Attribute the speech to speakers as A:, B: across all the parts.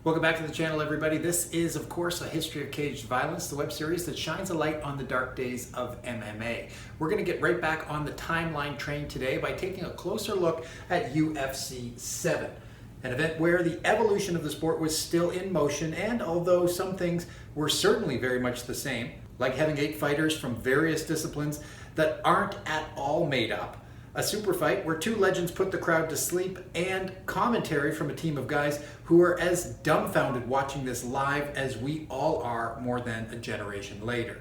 A: Welcome back to the channel, everybody. This is, of course, A History of Caged Violence, the web series that shines a light on the dark days of MMA. We're going to get right back on the timeline train today by taking a closer look at UFC 7, an event where the evolution of the sport was still in motion, and although some things were certainly very much the same, like having 8 fighters from various disciplines that aren't at all made up, a super fight where 2 legends put the crowd to sleep, and commentary from a team of guys who are as dumbfounded watching this live as we all are more than a generation later.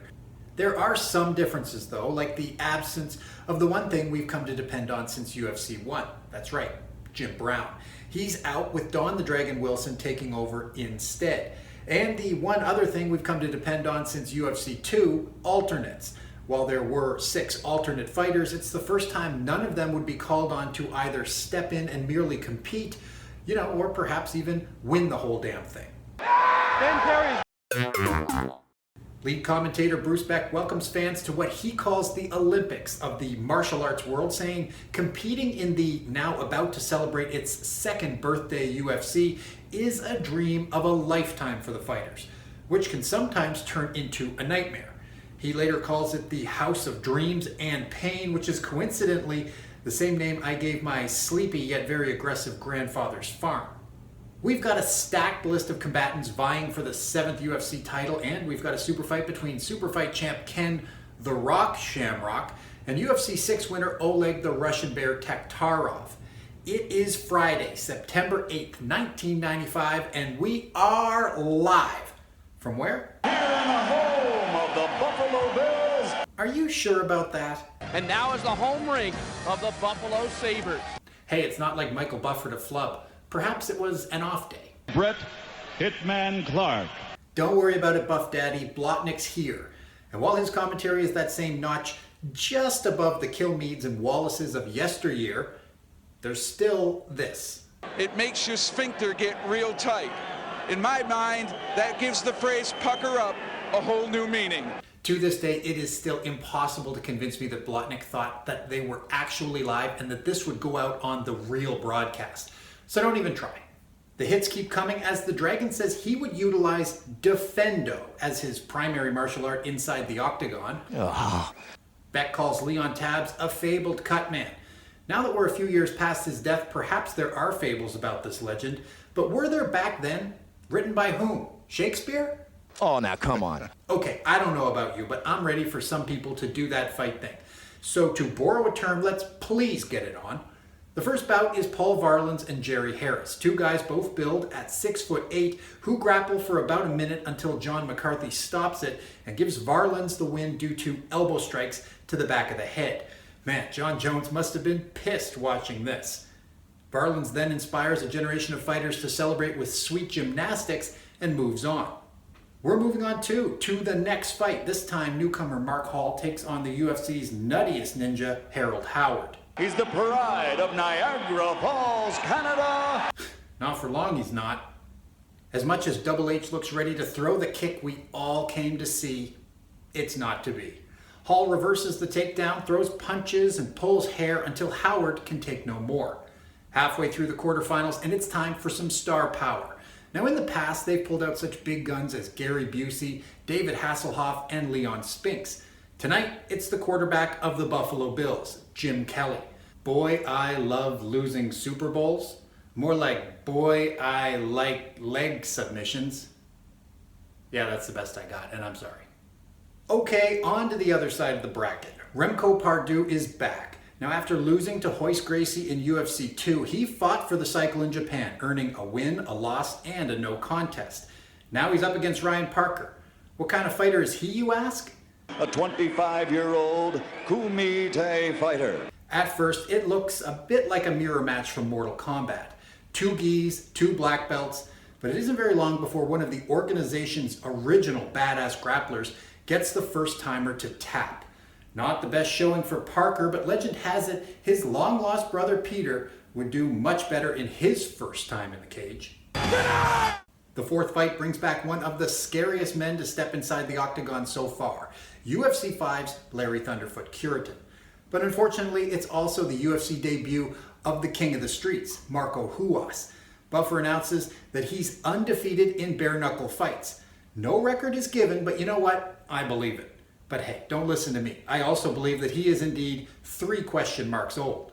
A: There are some differences though, like the absence of the one thing we've come to depend on since UFC 1. That's right, Jim Brown. He's out with Don the Dragon Wilson taking over instead. And the one other thing we've come to depend on since UFC 2, alternates. While there were 6 alternate fighters, it's the first time none of them would be called on to either step in and merely compete, or perhaps even win the whole damn thing. Lead commentator Bruce Beck welcomes fans to what he calls the Olympics of the martial arts world, saying competing in the now about to celebrate its 2nd birthday UFC is a dream of a lifetime for the fighters, which can sometimes turn into a nightmare. He later calls it the House of Dreams and Pain, which is coincidentally the same name I gave my sleepy yet very aggressive grandfather's farm. We've got a stacked list of combatants vying for the 7th UFC title, and we've got a super fight between Superfight champ Ken "The Rock" Shamrock and UFC 6 winner Oleg "The Russian Bear" Taktarov. It is Friday, September 8th, 1995, and we are live. From where?
B: Here in the home of the Buffalo Bills.
A: Are you sure about that?
C: And now is the home rink of the Buffalo Sabres.
A: Hey, it's not like Michael Buffer to flub. Perhaps it was an off day.
B: Brett Hitman Clark.
A: Don't worry about it, Buff Daddy. Blotnick's here. And while his commentary is that same notch just above the Kilmeades and Wallaces of yesteryear, there's still this.
D: It makes your sphincter get real tight. In my mind, that gives the phrase "pucker up" a whole new meaning.
A: To this day, it is still impossible to convince me that Blotnick thought that they were actually live and that this would go out on the real broadcast. So don't even try. The hits keep coming as the Dragon says he would utilize Defendo as his primary martial art inside the Octagon. Beck calls Leon Tabbs a fabled cut man. Now that we're a few years past his death, perhaps there are fables about this legend, but were there back then? Written by whom? Shakespeare?
C: Oh, now come on.
A: Okay, I don't know about you, but I'm ready for some people to do that fight thing. So to borrow a term, let's please get it on. The first bout is Paul Varelans and Jerry Harris, 2 guys both billed at 6'8", who grapple for about a minute until John McCarthy stops it and gives Varelans the win due to elbow strikes to the back of the head. Man, John Jones must have been pissed watching this. Varelans then inspires a generation of fighters to celebrate with sweet gymnastics and moves on. We're moving on to the next fight. This time, newcomer Mark Hall takes on the UFC's nuttiest ninja, Harold Howard.
B: He's the pride of Niagara Falls, Canada.
A: Not for long, he's not. As much as Double H looks ready to throw the kick we all came to see, it's not to be. Hall reverses the takedown, throws punches, and pulls hair until Howard can take no more. Halfway through the quarterfinals, and it's time for some star power. Now in the past, they've pulled out such big guns as Gary Busey, David Hasselhoff, and Leon Spinks. Tonight, it's the quarterback of the Buffalo Bills, Jim Kelly. Boy, I love losing Super Bowls. More like, boy, I like leg submissions. Yeah, that's the best I got, and I'm sorry. Okay, on to the other side of the bracket. REMCO PARDOEL is back. Now, after losing to Royce Gracie in UFC 2, he fought for the cycle in Japan, earning a win, a loss, and a no contest. Now he's up against Ryan Parker. What kind of fighter is he, you ask?
B: A 25-year-old Kumite fighter.
A: At first, it looks a bit like a mirror match from Mortal Kombat. 2 gis, 2 black belts, but it isn't very long before one of the organization's original badass grapplers gets the first-timer to tap. Not the best showing for Parker, but legend has it his long-lost brother Peter would do much better in his first time in the cage. The 4th fight brings back one of the scariest men to step inside the Octagon so far, UFC 5's Larry Thunderfoot CURETON. But unfortunately, it's also the UFC debut of the King of the Streets, Marco Ruas. Buffer announces that he's undefeated in bare-knuckle fights. No record is given, but you know what? I believe it. But hey, don't listen to me. I also believe that he is indeed 3 question marks old.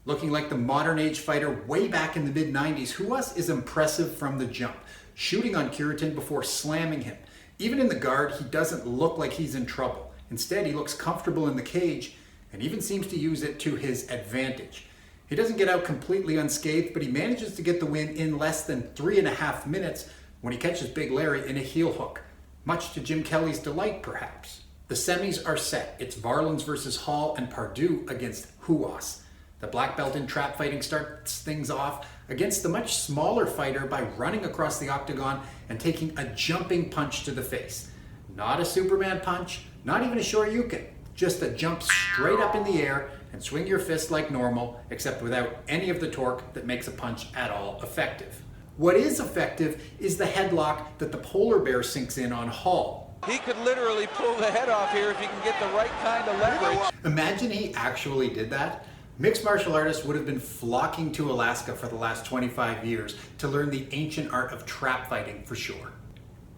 A: Looking like the modern age fighter way back in the mid-90s, RUAS is impressive from the jump, shooting on CURETON before slamming him. Even in the guard, he doesn't look like he's in trouble. Instead, he looks comfortable in the cage and even seems to use it to his advantage. He doesn't get out completely unscathed, but he manages to get the win in less than 3.5 minutes when he catches Big Larry in a heel hook, much to Jim Kelly's delight, perhaps. The semis are set. It's Varlins versus Hall and PARDOEL against RUAS. The black belt in trap fighting starts things off against the much smaller fighter by running across the octagon and taking a jumping punch to the face. Not a Superman punch, not even a Shoryuken, just a jump straight up in the air and swing your fist like normal, except without any of the torque that makes a punch at all effective. What is effective is the headlock that the polar bear sinks in on Hall.
D: He could literally pull the head off here if he can get the right kind of leverage.
A: Imagine he actually did that. Mixed martial artists would have been flocking to Alaska for the last 25 years to learn the ancient art of trap fighting for sure.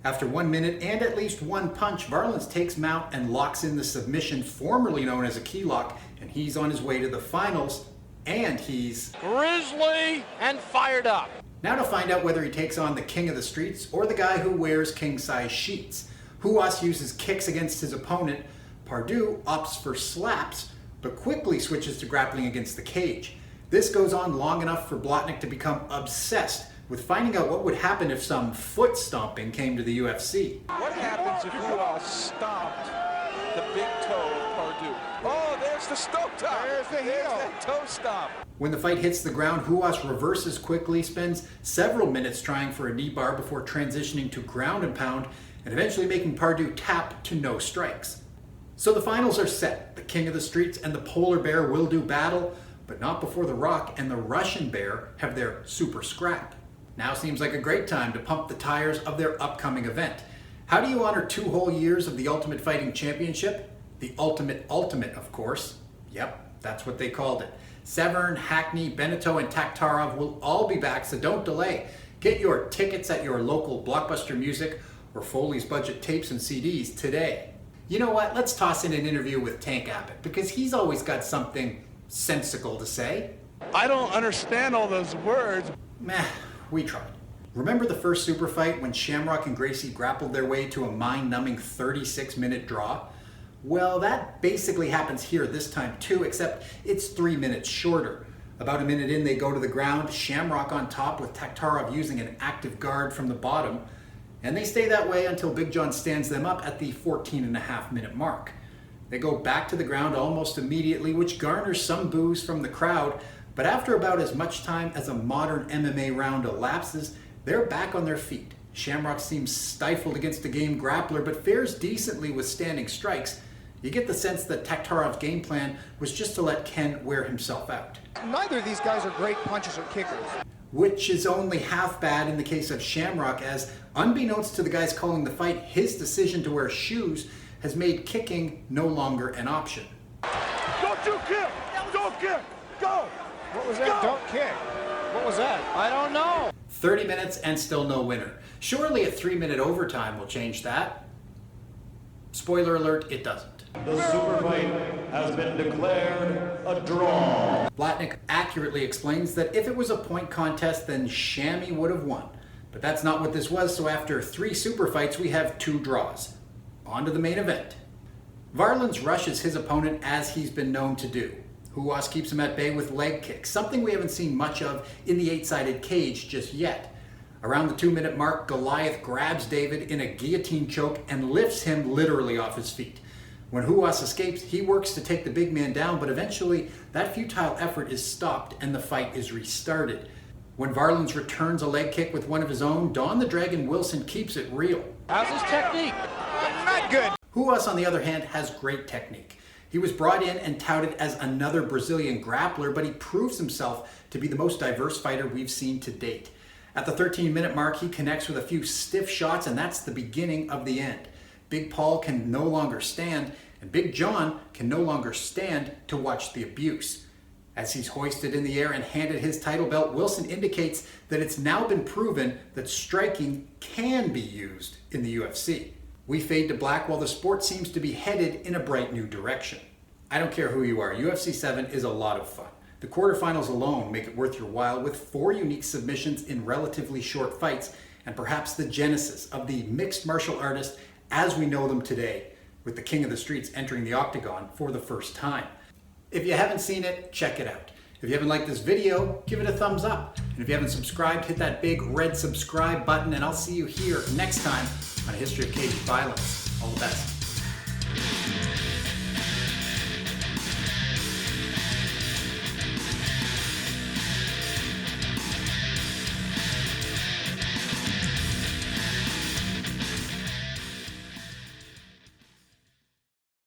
A: After 1 minute and at least 1 punch, Varlins takes mount and locks in the submission formerly known as a key lock, and he's on his way to the finals, and he's
C: Grizzly and fired up.
A: Now to find out whether he takes on the king of the streets or the guy who wears king-size sheets. RUAS uses kicks against his opponent. PARDOEL opts for slaps, but quickly switches to grappling against the cage. This goes on long enough for Blotnick to become obsessed with finding out what would happen if some foot stomping came to the UFC.
D: What happens if RUAS stomped the big toe of PARDOEL? Oh, there's the stomp top.
E: There's the heel.
D: There's that toe stomp.
A: When the fight hits the ground, RUAS reverses quickly, spends several minutes trying for a knee bar before transitioning to ground and pound, and eventually making PARDOEL tap to no strikes. So the finals are set. The king of the streets and the polar bear will do battle, but not before the Rock and the Russian bear have their super scrap. Now seems like a great time to pump the tires of their upcoming event. How do you honor 2 whole years of the Ultimate Fighting Championship? The Ultimate, of course. Yep, that's what they called it. Severn, Hackney, Beneteau, and Taktarov will all be back, so don't delay. Get your tickets at your local Blockbuster Music or Foley's Budget tapes and CDs today. You know what? Let's toss in an interview with Tank Abbott, because he's always got something sensical to say.
E: I don't understand all those words.
A: Meh, we tried. Remember the first super fight when Shamrock and Gracie grappled their way to a mind-numbing 36-minute draw? Well, that basically happens here this time too, except it's 3 minutes shorter. About a minute in, they go to the ground, Shamrock on top with Taktarov using an active guard from the bottom, and they stay that way until Big John stands them up at the 14.5-minute mark. They go back to the ground almost immediately, which garners some boos from the crowd, but after about as much time as a modern MMA round elapses, they're back on their feet. Shamrock seems stifled against a game grappler, but fares decently with standing strikes. You get the sense that Taktarov's game plan was just to let Ken wear himself out.
E: Neither of these guys are great punchers or kickers.
A: Which is only half bad in the case of Shamrock, as unbeknownst to the guys calling the fight, his decision to wear shoes has made kicking no longer an option.
B: Don't you kick! Don't kick! Go!
E: What was that? Don't kick. What was that?
C: I don't know.
A: 30 minutes and still no winner. Surely a 3-minute overtime will change that. Spoiler alert, it doesn't.
F: The super fight has been declared a draw.
A: Blotnick accurately explains that if it was a point contest, then Shammy would have won. But that's not what this was, so after 3 super fights, we have 2 draws. On to the main event. Varlins rushes his opponent as he's been known to do. RUAS keeps him at bay with leg kicks, something we haven't seen much of in the 8-sided cage just yet. Around the 2-minute mark, Goliath grabs David in a guillotine choke and lifts him literally off his feet. When RUAS escapes, he works to take the big man down, but eventually that futile effort is stopped and the fight is restarted. When Varlins returns a leg kick with one of his own, Don the Dragon Wilson keeps it real.
C: How's his technique?
E: Not good.
A: RUAS, on the other hand, has great technique. He was brought in and touted as another Brazilian grappler, but he proves himself to be the most diverse fighter we've seen to date. At the 13-minute mark, he connects with a few stiff shots, and that's the beginning of the end. Big Paul can no longer stand, and Big John can no longer stand to watch the abuse. As he's hoisted in the air and handed his title belt, Wilson indicates that it's now been proven that striking can be used in the UFC. We fade to black while the sport seems to be headed in a bright new direction. I don't care who you are, UFC 7 is a lot of fun. The quarterfinals alone make it worth your while, with 4 unique submissions in relatively short fights, and perhaps the genesis of the mixed martial artist as we know them today, with the king of the streets entering the Octagon for the first time. If you haven't seen it, check it out. If you haven't liked this video, give it a thumbs up. And if you haven't subscribed, hit that big red subscribe button, and I'll see you here next time on A History of Caged Violence. All the best.